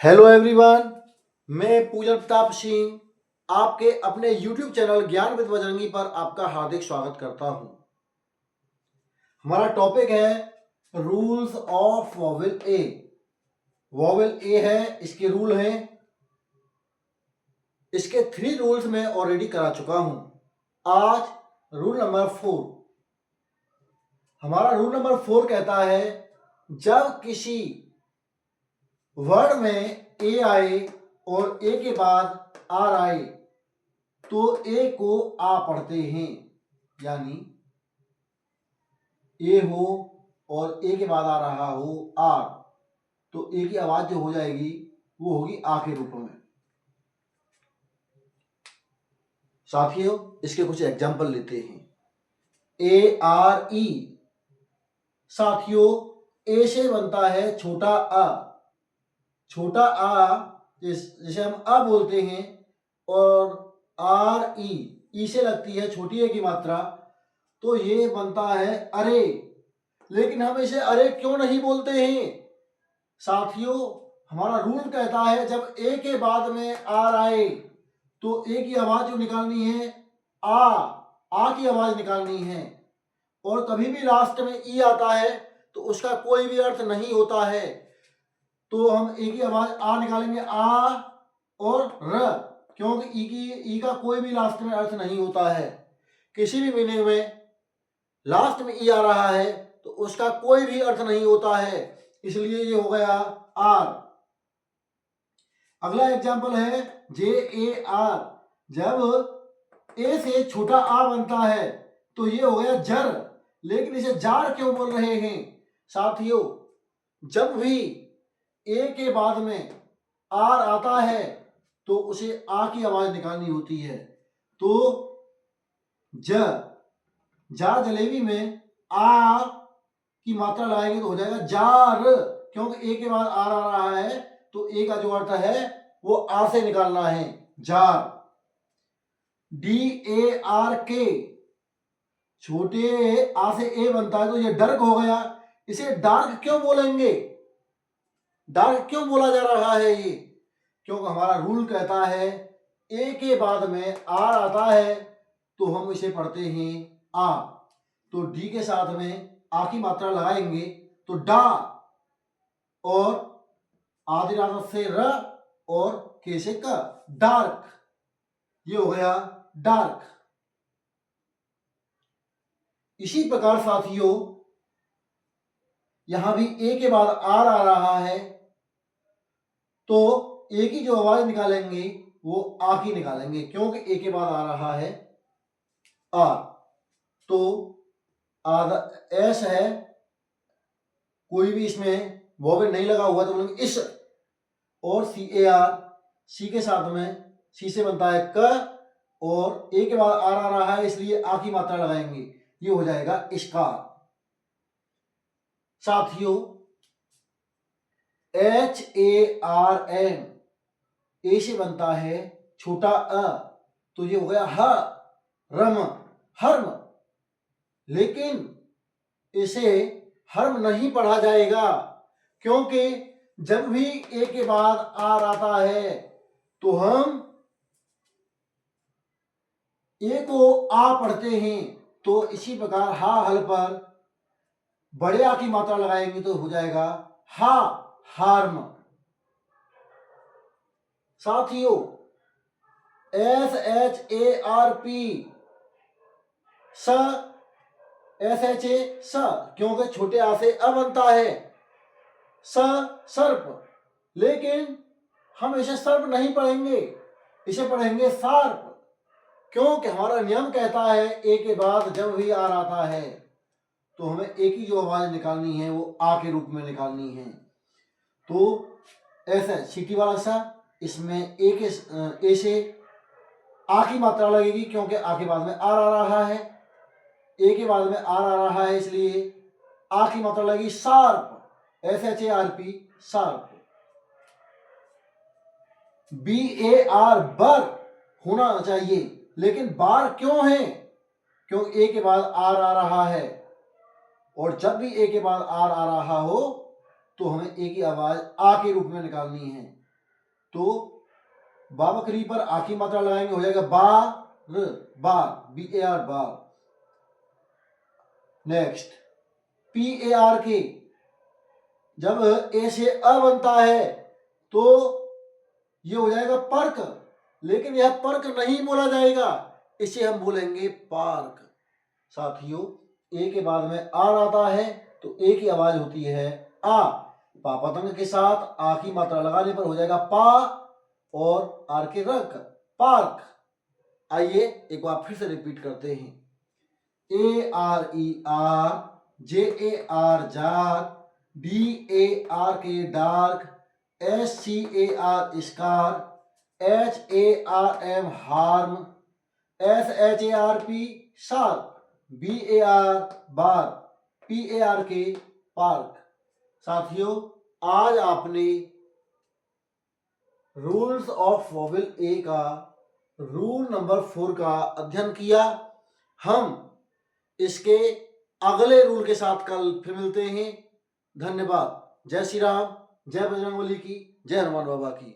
Hello everyone, मैं पूजन प्रताप सिंह आपके अपने YouTube channel Gyan with Bajrangi पर आपका हार्दिक स्वागत करता हूं। हमारा टॉपिक है rules of vowel A. Vowel A है, इसके रूल हैं। इसके 3 रूल्स मैं ऑलरेडी करा चुका हूं। आज रूल नंबर 4। हमारा रूल नंबर 4 कहता है जब किसी वर्ड में ए आए और ए के बाद आर आए तो ए को आ पढ़ते हैं। यानी ए हो और ए के बाद आ रहा हो आर, तो ए की आवाज जो हो जाएगी वो होगी आ के रूप में। साथियों, इसके कुछ एग्जाम्पल लेते हैं। A R E. साथियों, ए से बनता है छोटा आ। छोटा आ जैसे हम आ बोलते हैं, और आर ई से लगती है छोटी ए की मात्रा, तो ये बनता है अरे। लेकिन हम इसे अरे क्यों नहीं बोलते हैं? साथियों, हमारा रूल कहता है जब ए के बाद में आर आए तो ए की आवाज जो निकालनी है आ की आवाज निकालनी है। और कभी भी लास्ट में ई आता है तो उसका कोई भी अर्थ नहीं होता है, तो हम ए की आवाज आ निकालेंगे, आ और र, क्योंकि ई का कोई भी लास्ट में अर्थ नहीं होता है। किसी भी मीनिंग में लास्ट में ई आ रहा है तो उसका कोई भी अर्थ नहीं होता है, इसलिए ये हो गया आर। अगला एग्जाम्पल है जे ए आर। जब ए से छोटा आ बनता है तो ये हो गया जर। लेकिन इसे जार क्यों बोल रहे हैं? साथियों, जब भी ए के बाद में आर आता है तो उसे आ की आवाज निकालनी होती है। तो जा जलेबी में आ की मात्रा लगाएंगे तो हो जाएगा जार, क्योंकि ए के बाद आर आ रहा है तो ए का जो अर्थ है वो आर से निकालना है, जार। डी ए आर के। छोटे आ से ए बनता है तो ये डर्क हो गया। इसे डार्क क्यों बोलेंगे? डार्क क्यों बोला जा रहा है ये? क्योंकि हमारा रूल कहता है ए के बाद में आर आता है तो हम इसे पढ़ते हैं आ। तो डी के साथ में आ की मात्रा लगाएंगे तो डा, और आदि रात से र और के से क, डार्क। ये हो गया डार्क। इसी प्रकार साथियों, यहां भी ए के बाद आर आ रहा है तो ए की जो आवाज निकालेंगे वो आ की निकालेंगे, क्योंकि ए के बाद आ रहा है आर। तो आधा एस है, कोई भी इसमें वोवेल नहीं लगा हुआ तो बोलेंगे इस। और सी ए आर, सी के साथ में सी से बनता है क, और ए के बाद आर आ रहा है इसलिए आ की मात्रा लगाएंगे, ये हो जाएगा इसकार। साथियों, एच ए आर एम, ए से बनता है छोटा अ, तो ये हो गया ह, रम, हर्म। लेकिन इसे हर्म नहीं पढ़ा जाएगा, क्योंकि जब भी ए के बाद आर आता है तो हम ए को आ पढ़ते हैं। तो इसी प्रकार हा हल पर बड़े आ की मात्रा लगाएंगे तो हो जाएगा हा, हार्म। साथियों, S H A R P, स, एस एच ए स, क्योंकि छोटे आ से अ बनता है, स, सर्प। लेकिन हम इसे सर्प नहीं पढ़ेंगे, इसे पढ़ेंगे सार्प, क्योंकि हमारा नियम कहता है ए के बाद जब भी आर आता है तो हमें ए की जो आवाज निकालनी है वो आ के रूप में निकालनी है। तो ऐसा सीटी वाला सा, इसमें ए से आ की मात्रा लगेगी, क्योंकि आ के बाद में आर आ रहा है, ए के बाद में आर आ रहा है, इसलिए आ की मात्रा लगेगी sharp, S H A R P, sharp. B A R, bar होना चाहिए, लेकिन बार क्यों है? क्योंकि ए के बाद आर आ रहा है, और जब भी ए के बाद आर आ रहा हो तो हमें ए की आवाज आ के रूप में निकालनी है। तो बा बकरी पर आ की मात्रा लगाएंगे, हो जाएगा बार, बार, BAR, बार। नेक्स्ट PARK, जब ए से अ बनता है तो ये हो जाएगा पर्क, लेकिन यह पर्क नहीं बोला जाएगा, इसे हम बोलेंगे पार्क। साथियों, ए के बाद में आर आता है तो ए की आवाज होती है आ। पा पतंग के साथ आ की मात्रा लगाने पर हो जाएगा पा, और आर के रक, पार्क। आइए एक बार फिर से रिपीट करते हैं। ARER, JAR, jar, BARK, dark, SCAR, scar, HARM, harm, SHARP, sharp, BAR, बार, PARK, पार्क। साथियों, आज आपने रूल्स ऑफ वोवेल ए का रूल नंबर 4 का अध्ययन किया। हम इसके अगले रूल के साथ कल फिर मिलते हैं। धन्यवाद। जय श्री राम, जय बजरंगबली की, जय हनुमान बाबा की।